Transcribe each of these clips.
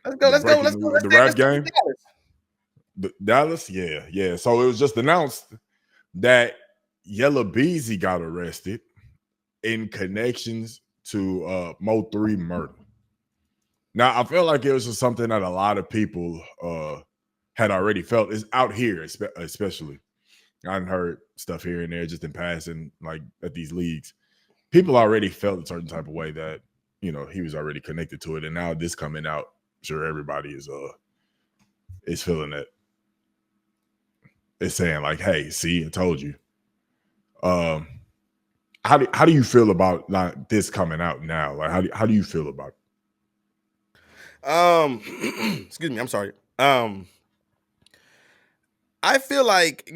Let's go. Let's go. Let's go. The rap game. Dallas. Dallas, yeah. So it was just announced that Yella Beezy got arrested in connections to Mo3 murder. Now I feel like it was just something that a lot of people had already felt. Is out here, especially. I've heard stuff here and there just in passing, like at these leagues. People already felt a certain type of way that he was already connected to it, and now this coming out, sure everybody is feeling it. It's saying like, "Hey, see, I told you." How do you feel about like this coming out now? Like, how do you feel about it? Excuse me. I'm sorry. I feel like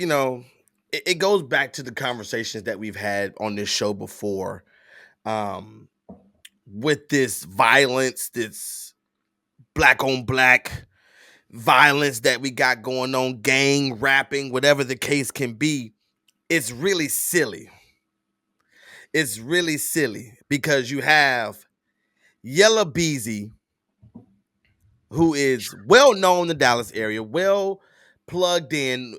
it goes back to the conversations that we've had on this show before, with this violence, this black on black violence that we got going on, gang rapping, whatever the case can be. It's really silly. It's really silly because you have Yella Beezy, who is well known in the Dallas area, well plugged in,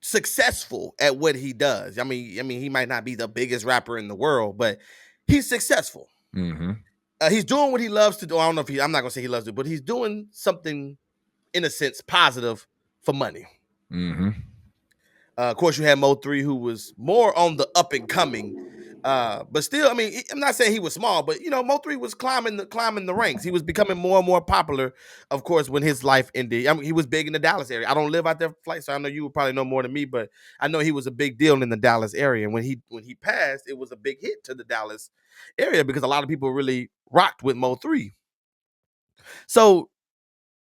successful at what he does. I mean, he might not be the biggest rapper in the world, but he's successful. Mm-hmm. He's doing what he loves to do. I don't know if I'm not gonna say he loves to, but he's doing something, in a sense, positive for money. Mm-hmm. Of course, you had Mo3, who was more on the up and coming, but still, I mean, I'm not saying he was small, but Mo3 was climbing the ranks. He was becoming more and more popular. Of course, when his life ended, I mean, he was big in the Dallas area. I don't live out there, Flight, so I know you would probably know more than me, but I know he was a big deal in the Dallas area. And when he passed, it was a big hit to the Dallas area because a lot of people really rocked with Mo3. So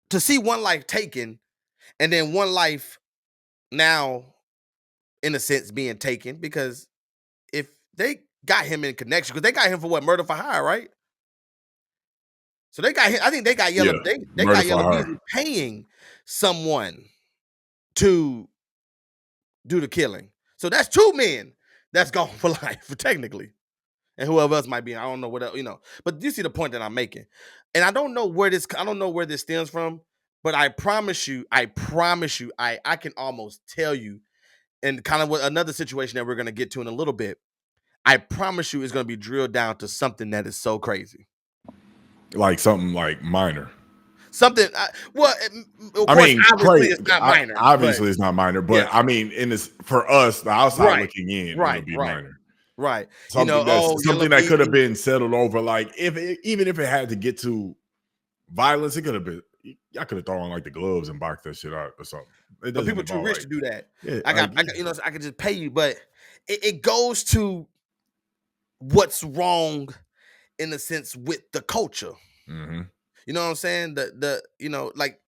to see one life taken, and then one life now, in a sense, being taken, because if they got him in connection, because they got him for what, murder for hire, right? So they got him. I think they got Yella. Yeah, They got Yella Beezy paying someone to do the killing. So that's two men that's gone for life, technically, and whoever else might be. I don't know what else, But you see the point that I'm making, and I don't know where this stems from. But I promise you, I can almost tell you. And kind of another situation that we're going to get to in a little bit, I promise you it's going to be drilled down to something that is so crazy. Like something like minor. Something, obviously it's not minor. Obviously it's not minor, but yeah. I mean, for us, the outside looking in, it'll be minor. Right. Something that could have been settled over. Like even if it had to get to violence, it could have been. I could have thrown like the gloves and boxed that shit out or something. People too rich to do that. Yeah, I could just pay you, but it goes to what's wrong in a sense with the culture. Mm-hmm. You know what I'm saying? Like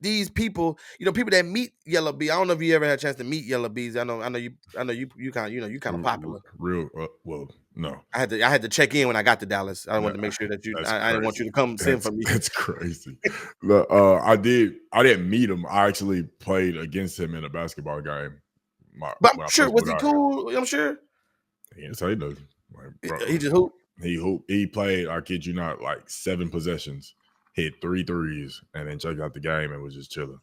these people, people that meet Yella Beezy. I don't know if you ever had a chance to meet Yella Beezy. I know you kind of popular. Real well, no. I had to check in when I got to Dallas. I wanted to make sure that I didn't want you to come sing for me. That's crazy. I didn't meet him. I actually played against him in a basketball game. But I'm sure, was he cool? I'm sure. He didn't say nothing. He just hooped. He hooped. He played, I kid you not, like 7 possessions, hit 3 threes, and then checked out the game and was just chilling.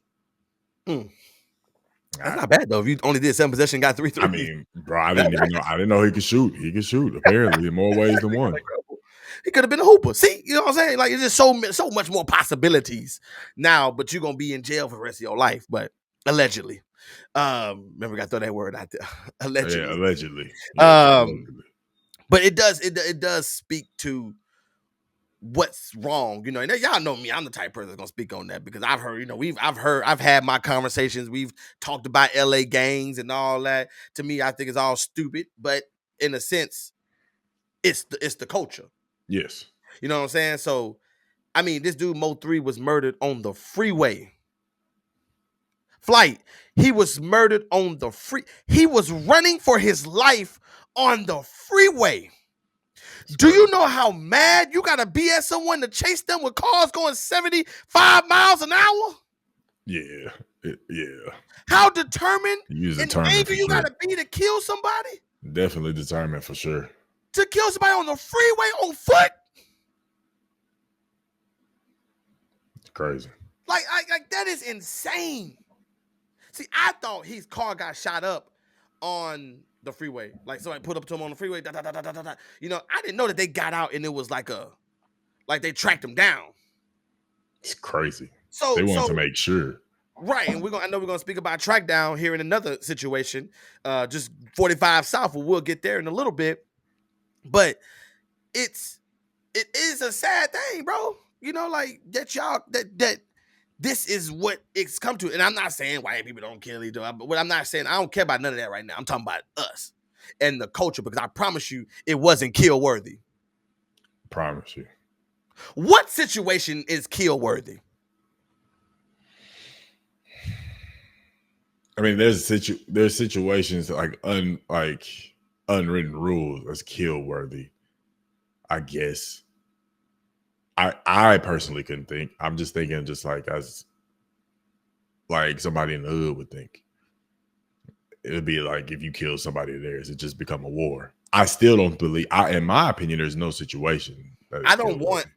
That's not bad though. If you only did 7 possessions, got 3 threes. I mean, bro, I didn't know he could shoot. He could shoot, apparently, in more ways than one. He could have been a hooper. See, you know what I'm saying? Like, it's just so much more possibilities now, but you're gonna be in jail for the rest of your life. But allegedly. Remember, I gotta throw that word out there. Allegedly. Yeah, allegedly. Yeah, allegedly. But it does speak to what's wrong, and y'all know me. I'm the type of person that's gonna speak on that because I've heard, I've had my conversations. We've talked about LA gangs and all that. To me, I think it's all stupid, but in a sense, it's the culture. Yes. You know what I'm saying? So, I mean, this dude Mo3 was murdered on the freeway. Flight. He was murdered on the He was running for his life on the freeway. Do you know how mad you gotta be at someone to chase them with cars going 75 miles an hour? Yeah. Yeah. How determined and angry you gotta be to kill somebody? Definitely determined for sure. To kill somebody on the freeway on foot? It's crazy. is insane. See, I thought his car got shot up on the freeway. Like somebody put up to him on the freeway. Da, da, da, da, da, da. You know, I didn't know that they got out and it was like they tracked him down. It's crazy. They So wanted to make sure. right, and I know we're gonna speak about track down here in another situation. Just 45 South, we'll get there in a little bit. But it is a sad thing, bro. You know, like that y'all that this is what it's come to. And I'm not saying white people don't kill each other, but what I'm not saying, I don't care about none of that right now. I'm talking about us and the culture, because I promise you it wasn't kill worthy. Promise you. What situation is kill worthy? I mean, there's situations like unwritten rules that's kill worthy. I guess. I personally couldn't think. I'm just thinking just like as like somebody in the hood would think. It would be like if you kill somebody of theirs, it just become a war. I still don't believe. In my opinion, there's no situation that is I don't kill worthy.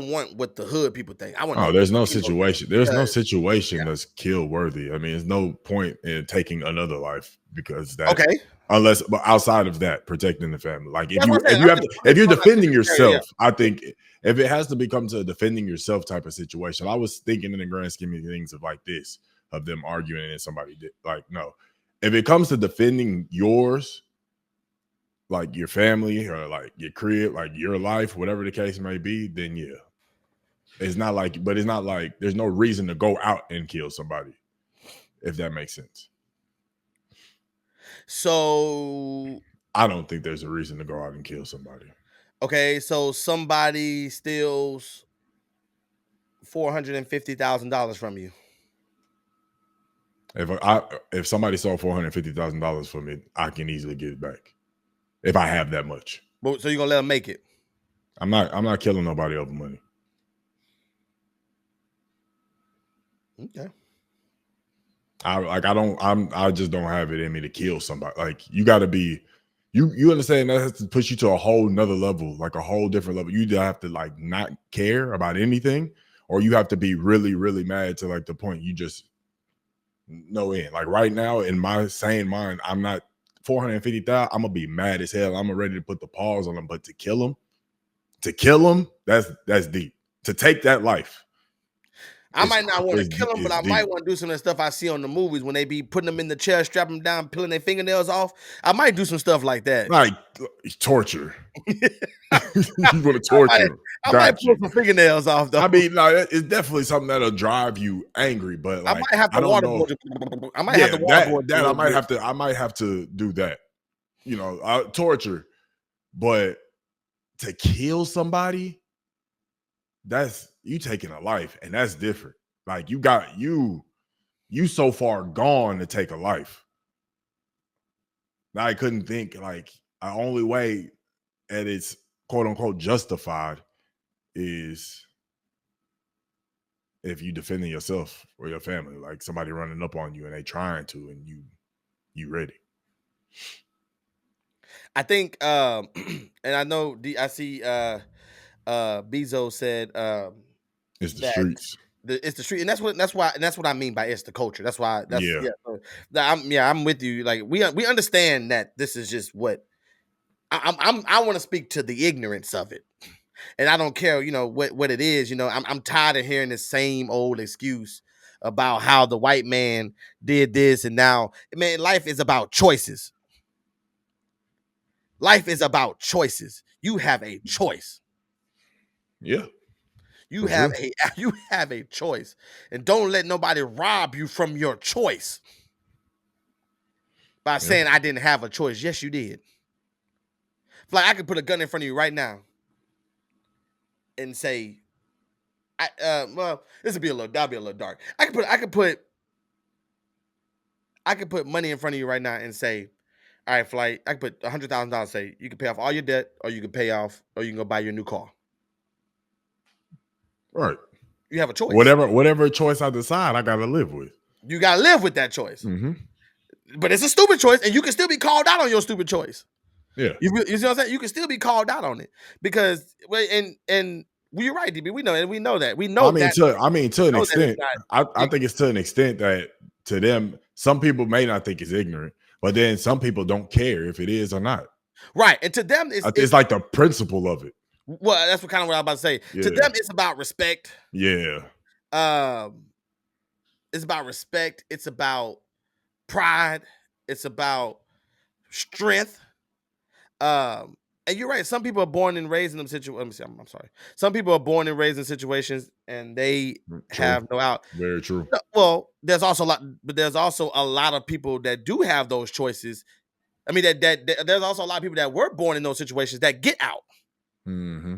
want what the hood people think. I want Oh, to know there's what no the people situation. think, There's no because situation that's kill worthy. I mean, there's no point in taking another life because that, okay. unless, but outside of that, protecting the family. Like That's what I'm saying. if you're I'm just defending yeah. yourself, I think if it has to become to a defending yourself type of situation, I was thinking in the grand scheme of things of like this, of them arguing and somebody did like no. If it comes to defending yours, like your family or like your crib, like your life, whatever the case may be, then yeah. It's not like there's no reason to go out and kill somebody, if that makes sense. So I don't think there's a reason to go out and kill somebody. okay, so somebody steals $450,000 from you. If somebody stole $450,000 from me, I can easily get it back if I have that much. So you're gonna let them make it? I'm not killing nobody over money. Okay. I just don't have it in me to kill somebody. Like you got to be, you understand that has to push you to a whole nother level, like a whole different level. You either have to like not care about anything, or you have to be really, really mad to like the point you just no end. Like right now, in my sane mind, I'm not 450,000. I'm gonna be mad as hell. I'm ready to put the pause on them, but to kill them, that's deep. To take that life. I might not want to kill them, but I deep. might want to do some of the stuff I see on the movies when they be putting them in the chair, strapping them down, peeling their fingernails off. I might do some stuff like that. Like torture. You want to torture them. I might pull some fingernails off though. I mean, like, it's definitely something that'll drive you angry, but like I might have to don't know. I might have to waterboard that I might have to do that. You know, torture, but to kill somebody, that's you taking a life, and that's different. Like you so far gone to take a life. I couldn't think like the only way that it's quote unquote justified is if you defending yourself or your family, like somebody running up on you and they trying to, and you ready. I think, and I know I see Bezo said It's the that streets. it's the street, and that's what I mean by it's the culture. That's why Yeah. So, I'm with you. Like we understand that this is just what I want to speak to the ignorance of it, and I don't care, what it is. I'm tired of hearing the same old excuse about how the white man did this, and now, man, life is about choices. Life is about choices. You have a choice. Yeah. You have a choice, and don't let nobody rob you from your choice by saying I didn't have a choice. Yes, you did. Like I could put a gun in front of you right now and say, well, that'll be a little dark. I could put money in front of you right now and say, all right, Flight, I could put $100,000. Say you can pay off all your debt, or you can go buy your new car. Right. You have a choice. Whatever choice I decide, I gotta live with. You gotta live with that choice. Mm-hmm. But it's a stupid choice, and you can still be called out on your stupid choice. Yeah. You see what I'm saying? You can still be called out on it because and Well, you're right, DB. We know it. We know that. We I know mean, that. to I mean, to an Know that it's extent, not. I think it's to an extent that to them, some people may not think it's ignorant, but then some people don't care if it is or not. Right, and to them, It's like the principle of it. well. That's what kind of what I was about to say. To Yeah, them, it's about respect. yeah, Um, it's about respect. It's about pride. It's about strength. Um, and you're right. Some people are born and raised in them situations. I'm sorry. Some people are born and raised in situations, and they true, have no out. very true. Well, there's also a lot, but there's also a lot of people that do have those choices. I mean, that there's also a lot of people that were born in those situations that get out. Hmm.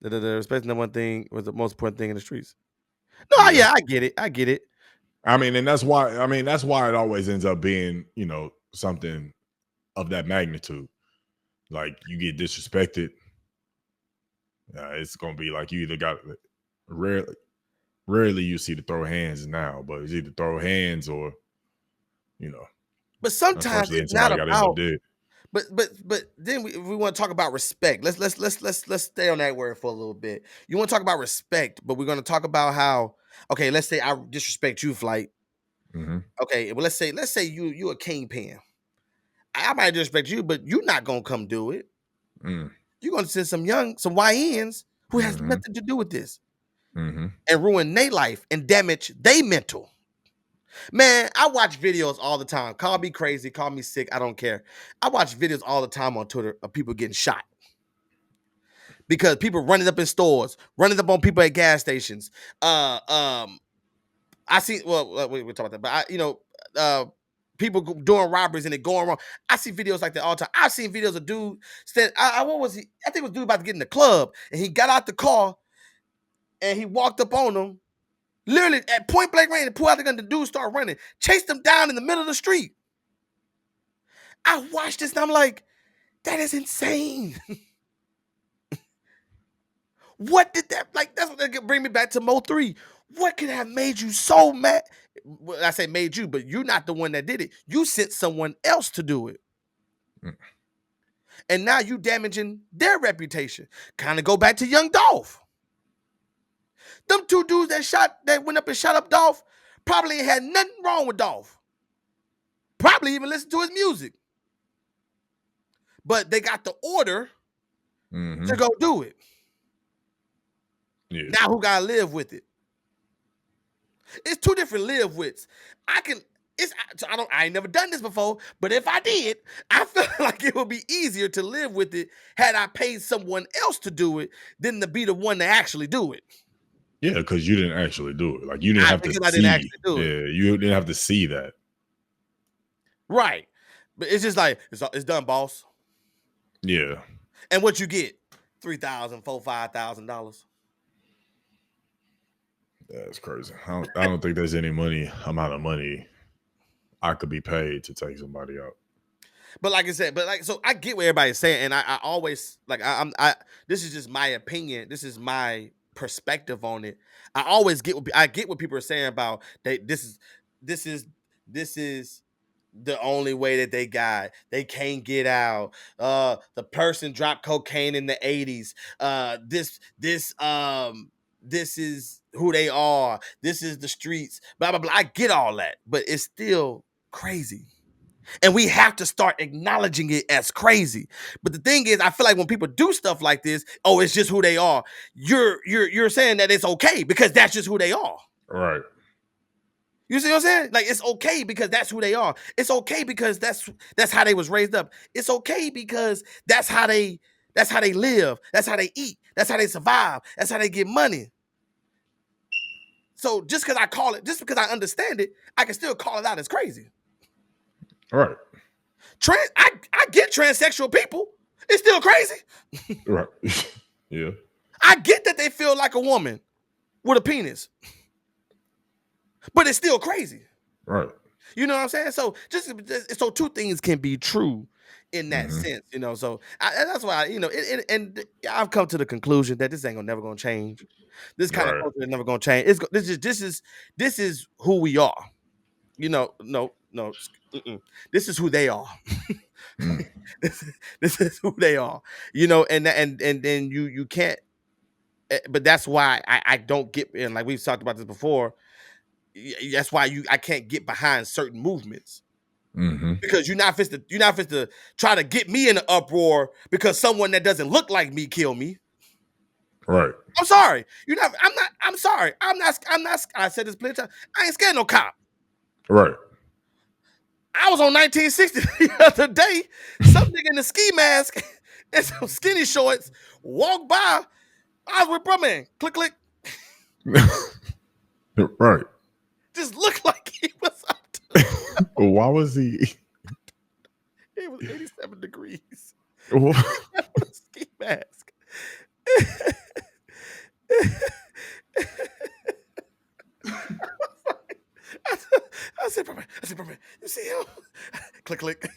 The respect the one thing was the most important thing in the streets. No, Yeah, yeah, I get it. I get it. I mean, and that's why. I mean, that's why it always ends up being, something of that magnitude. Like you get disrespected, it's gonna be like you either got rarely you see the throw hands now, but it's either throw hands or you know, But sometimes unfortunately, it's not somebody got to end up about. dead. But then we want to talk about respect. Let's stay on that word for a little bit. You want to talk about respect, but we're going to talk about how. Okay, let's say I disrespect you, Flight. Hmm. Okay, well let's say you a kingpin. I might disrespect you, but you're not gonna come do it. Mm. You're gonna send some YNs who has Hmm. nothing to do with this Hmm. and ruin their life and damage they mental. Man, I watch videos all the time. Call me crazy, call me sick. I don't care. I watch videos all the time on Twitter of people getting shot because people running up in stores, running up on people at gas stations. Uh, um, I see. Well, we talk about that, but people doing robberies and it going wrong. I see videos like that all the time. I've seen videos of dude stand. What was he? I think it was dude about to get in the club, and he got out the car and he walked up on them. Literally at point blank range, and pulled out the gun. The dude started running, chased him down in the middle of the street. I watched this and I'm like, that is insane. What did that like? That's what that bring me back to Mo 3. What could have made you so mad? Well, I say made you, but you're not the one that did it. You sent someone else to do it. Mm. And now you damaging their reputation. Kind of go back to Young Dolph. Them two dudes that went up and shot up Dolph probably ain't had nothing wrong with Dolph. Probably even listened to his music. But they got the order to Hmm. go do it. Yeah, Now who gotta live with it? It's two different live withs. I can. It's I don't. I ain't never done this before, but if I did, I feel like it would be easier to live with it had I paid someone else to do it than to be the one to actually do it. yeah, because you didn't actually do it. Like you didn't have to Because I didn't see. actually do it. Yeah, you didn't have to see that. Right. But it's just like it's done, boss. Yeah, And what you get? $3,000, $5,000. that's crazy. I don't think there's any amount of money I could be paid to take somebody out. But like I said, so I get what everybody's saying, and I always like I this is just my opinion. This is my perspective on it. I get what people are saying about this is this is the only way that they got. They can't get out. The person dropped cocaine in the 80s. This is who they are. This is the streets. Blah blah blah. I get all that, but it's still crazy. And we have to start acknowledging it as crazy. But the thing is, I feel like when people do stuff like this, oh, it's just who they are. You're saying that it's okay because that's just who they are. Right. You see what I'm saying? Like it's okay because that's who they are. It's okay because that's how they was raised up. It's okay because that's how they live. That's how they eat. That's how they survive. That's how they get money. So just because I understand it, I can still call it out as crazy. Right. I get transsexual people. It's still crazy. Right. Yeah. I get that they feel like a woman with a penis, but it's still crazy. Right. You know what I'm saying? So so two things can be true in that Hmm. sense. So and that's why and I've come to the conclusion that this ain't never gonna change. This kind of Right. culture is never gonna change. This is who we are. No. This is who they are. Mm. This is who they are, you know, and then you can't. But that's why I don't get in. Like we've talked about this before. That's why I can't get behind certain movements Mm-hmm. because you're not fit to try to get me in an uproar because someone that doesn't look like me kill me. Right. I'm sorry. You're not. I'm not. I'm sorry. I'm not. I'm not. I said this plenty of times. I ain't scared of no cop. Right. I was on 1960 the other day. Some nigga in a ski mask and some skinny shorts walked by. I was with bro man. Click click. Right. Just looked like he was up to. Why was he? It was 87 degrees. What? With a ski mask. I said, bro man. You see him? Click click.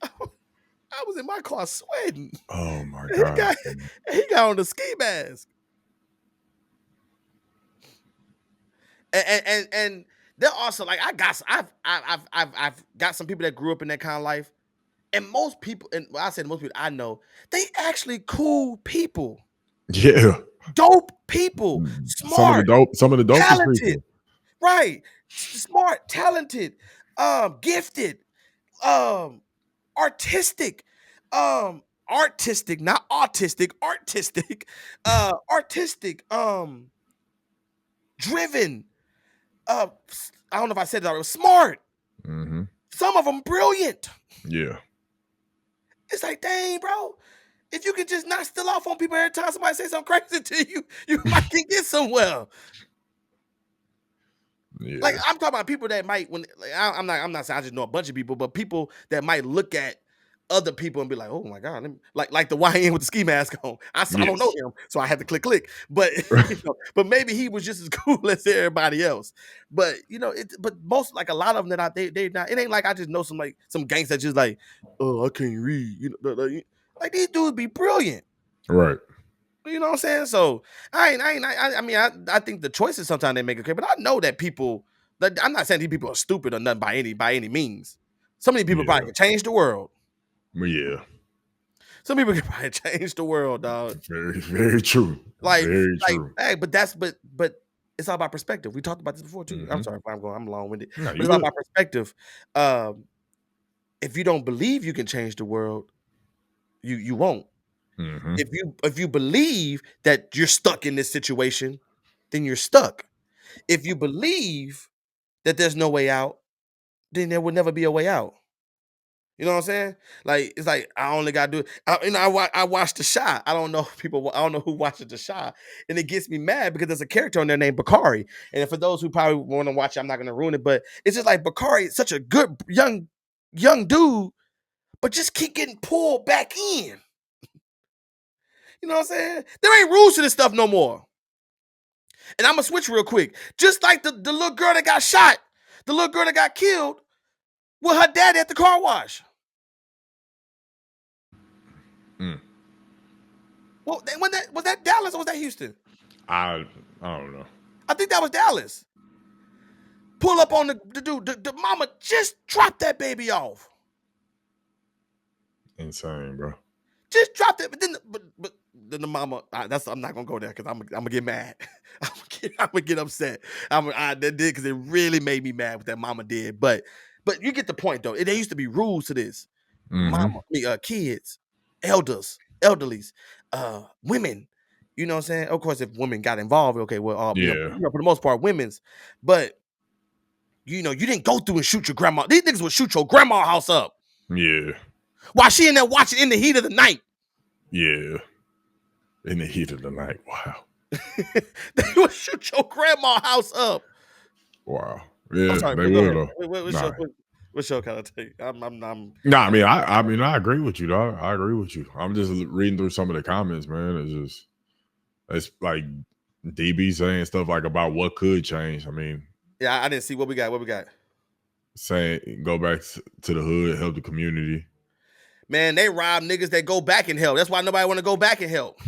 I was in my car sweating. Oh my He God. got on the ski mask. And they're also like I've got some people that grew up in that kind of life, and most people, and I said most people I know, they actually cool people, Yeah. dope people, smart, Some of the dopest talented, people. right? Smart, talented, gifted, um, artistic, artistic, not autistic, artistic, artistic, driven. I don't know if I said that. It was smart. Mm-hmm. Some of them brilliant. Yeah. It's like, dang, bro. If you could just not still off on people every time somebody say something crazy to you, you might can get somewhere. Like Yeah. I'm talking about people that might when like, I'm not saying I just know a bunch of people, but people that might look at other people and be like, oh my god, like the YN with the ski mask on. I don't know Yes. him, so I had to click. But but maybe he was just as cool as everybody else. But but most like a lot of them that they not. It ain't like I just know some gangs that just like, oh I can't read. Like these dudes be brilliant. Right. You know what I'm saying? So I mean, I think the choices sometimes they make it clear, but I know that people. That I'm not saying these people are stupid or nothing by any means. Some of these people Yeah. probably can change the world. Yeah. Some people can probably change the world, dog. Very, very true. Like, Very true. hey, but it's all about perspective. We talked about this before too. I'm Mm-hmm. sorry if I'm long winded, No, but you it's all good. about perspective. Um, if you don't believe you can change the world, you won't. Mm-hmm. If you believe that you're stuck in this situation, then you're stuck. If you believe that there's no way out, then there will never be a way out. You know what I'm saying? Like it's like I only got to do. I watched The Shy. I don't know people. I don't know who watches The Shy, and it gets me mad because there's a character on there named Bakari. And for those who probably want to watch it, I'm not going to ruin it. But it's just like Bakari is such a good young dude, but just keep getting pulled back in. You know what I'm saying? There ain't rules to this stuff no more. And I'm gonna switch real quick. Just like the little girl that got shot, the little girl that got killed with her daddy at the car wash. Mm. Well, was that Dallas or was that Houston? I don't know. I think that was Dallas. Pull up on the dude. The mama just dropped that baby off. Insane, bro. Just dropped it. But then the mama. I'm not gonna go there because I'm gonna get mad. I'm gonna get upset. That did because it really made me mad what that mama did. But you get the point though. There used to be rules to this. Mm-hmm. Mama, kids, elderlies, women. You know what I'm saying? Of course, if women got involved, okay, well, Yeah. for the most part, women's. But you didn't go through and shoot your grandma. These niggas would shoot your grandma house up Yeah. while she in there watching in the heat of the night. Yeah. In the heat of the night. Wow. They would shoot your grandma house up. Wow. I'm Yeah, sorry, they but go would ahead. though. Nah. What's your kind of take? I'm Nah, I mean, I agree with you, dog. I agree with you. I'm just reading through some of the comments, man. It's like DB saying stuff like about what could change. I mean, yeah, I didn't see what we got. saying go back to the hood, help the community. Man, they rob niggas that go back and help. That's why nobody want to go back and help.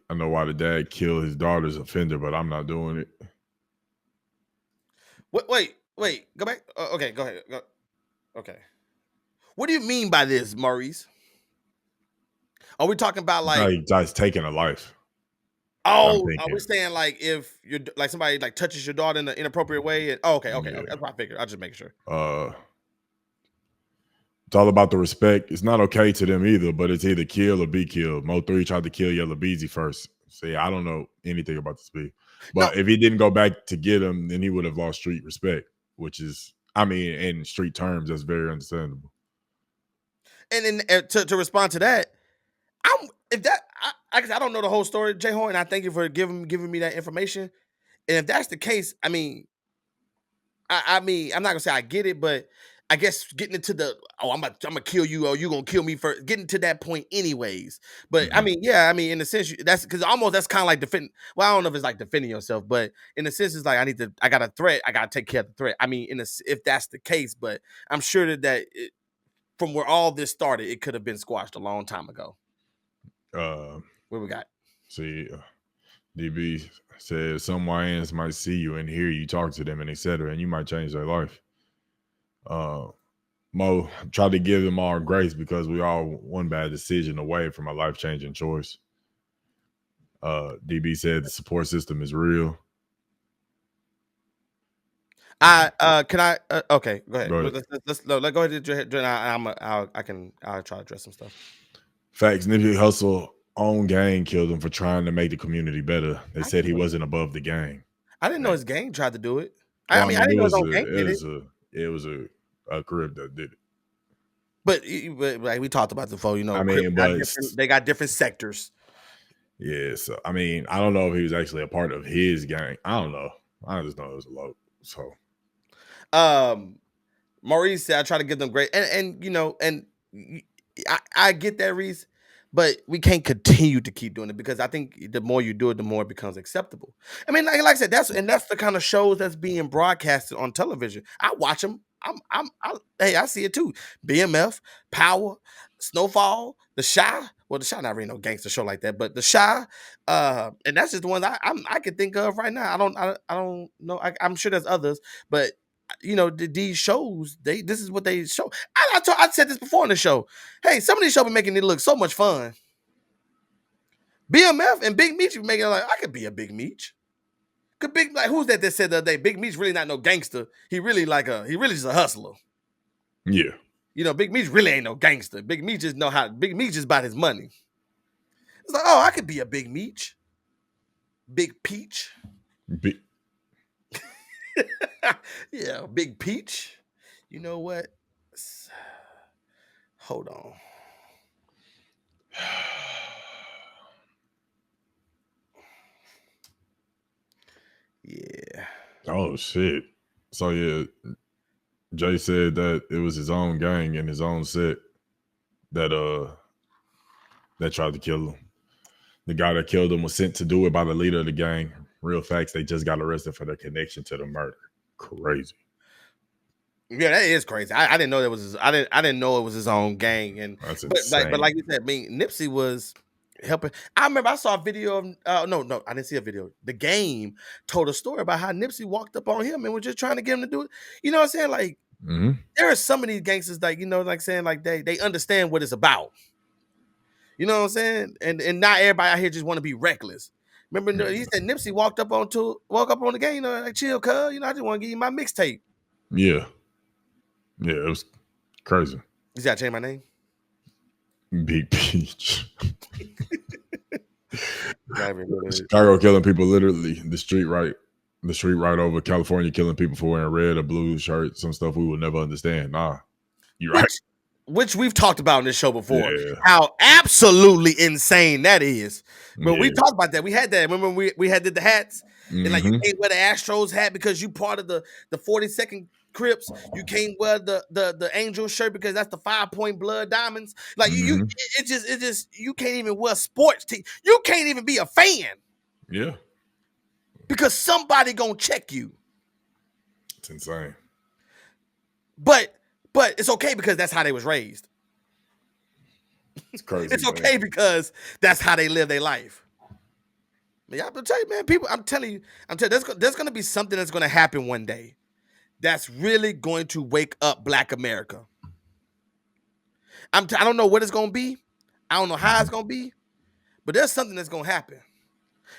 I know why the dad killed his daughter's offender, but I'm not doing it. Wait. Go back. Okay, go ahead. Go. Okay. What do you mean by this, Maurice? Are we talking about No, like, he just taking a life. I'm oh, are we thinking, saying like if you're like somebody like touches your daughter in an inappropriate way? And, oh, okay. yeah. That's what I figured. I'll just make sure. Uh, it's all about the respect. It's not okay to them either, but it's either kill or be killed. Mo3 tried to kill Yella Beezy first. So yeah, I don't know anything about the speed. No, But if he didn't go back to get him, then he would have lost street respect, which is, I mean, in street terms, that's very understandable. and then to respond to that, I'm if that I don't know the whole story, Jay Horn, and I thank you for giving me that information. And if that's the case, I mean, I mean, I'm not gonna say I get it, but I guess getting into the I'm gonna kill you or you gonna kill me first, getting to that point anyways. But I Mhm. mean, yeah, I mean, in a sense, that's because almost that's kind of like defending. Well, I don't know if it's like defending yourself, but in a sense, it's like I got a threat, I gotta take care of the threat. I mean, if that's the case, but I'm sure from where all this started, it could have been squashed a long time ago. Uh, What we got? see, DB says some YNs might see you and hear you talk to them and etc. and you might change their life. Uh, Mo tried to give them all grace because we all one bad decision away from a life changing choice. DB said the support system is real. Can I okay, go ahead. Go ahead. Let's go ahead and I'll try to address some stuff. Facts. Nipsey Hussle own gang killed him for trying to make the community better. They I said didn't he know wasn't above the gang. I didn't know Man. his gang tried to do it. Well, I I mean, I mean, didn't know his own gang did it. it was a crib that did it. But like we talked about before, I Crips mean, got but different. They got different sectors. yeah, so I mean, I don't know if he was actually a part of his gang. I don't know. I just know it was a low. So Um, Maurice said I try to give them great, I get that, Reese, but we can't continue to keep doing it because I think the more you do it, the more it becomes acceptable. I mean, like I said, that's the kind of shows that's being broadcasted on television. I watch them. Hey, I see it too. BMF, Power, Snowfall, The Shy. Well, The Shy not really no gangster show like that, but The Shy, and that's just the ones I can think of right now. I don't know. I'm sure there's others, but these shows, this is what they show. I said this before on the show. Hey, some of these shows be making it look so much fun. BMF and Big Meech be making it like I could be a Big Meech. Could Big like who's that said the other day? Big Meech really not no gangster. He really just a hustler. yeah, Big Meech really ain't no gangster. Big Meech just about his money. It's like, oh, I could be a Big Meech. Big Peach. Be- Yeah, Big Peach. You know what? Hold on. Yeah. oh shit. So yeah, Jay said that it was his own gang and his own set that that tried to kill him. The guy that killed him was sent to do it by the leader of the gang. Real facts, they just got arrested for their connection to the murder. Crazy. Yeah, that is crazy. I didn't know that was I didn't know it was his own gang. And That's but insane. like you said, I mean, Nipsey was helping. I remember I saw a video of no, I didn't see a video. The Game told a story about how Nipsey walked up on him and was just trying to get him to do it. You know what I'm saying? Like Mm-hmm. there are some of these gangsters like like saying like they understand what it's about. You know what I'm saying? And not everybody out here just want to be reckless. Remember, he said Nipsey walk up on the game, like chill, cuz, I just want to give you my mixtape. Yeah. Yeah, it was crazy. You see, I changed my name. Big Peach. I remember it. Chicago killing people literally. The street right over. California killing people for wearing red or blue shirts. Some stuff we will never understand. Nah, you right. Which we've talked about in this show before, Yeah. how absolutely insane that is. But we Yeah. talked about that. We had that. Remember we had did the hats and like you Mm-hmm. can't wear the Astros hat because you part of the 42nd Crips. You can't wear the Angel shirt because that's the 5-point blood diamonds. Like Mm-hmm. it just you can't even wear sports team. You can't even be a fan Yeah. because somebody gonna check you. It's insane. But it's okay because that's how they was raised. It's crazy. It's okay because that's how they live their life. Yeah, I'm tell you, man. People, I'm telling you, there's going to be something that's going to happen one day that's really going to wake up Black America. I don't know what it's gonna be. I don't know how it's gonna be, but there's something that's gonna happen,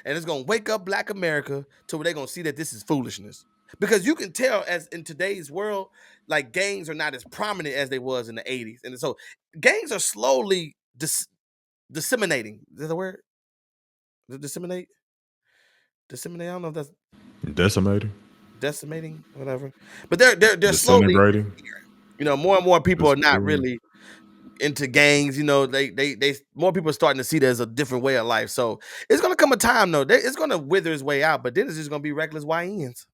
and it's gonna wake up Black America to where they're gonna see that this is foolishness. Because you can tell, as in today's world, like gangs are not as prominent as they was in the '80s, and so gangs are slowly disseminating. Is that the word? Disseminate. Disseminate. I don't know if that's Decimating, decimating, whatever. But they're slowly, disintegrating, more and more people are not disappearing. really into gangs. They more people are starting to see there's a different way of life. So it's gonna come a time though. It's gonna wither its way out, but then it's just gonna be reckless YNs.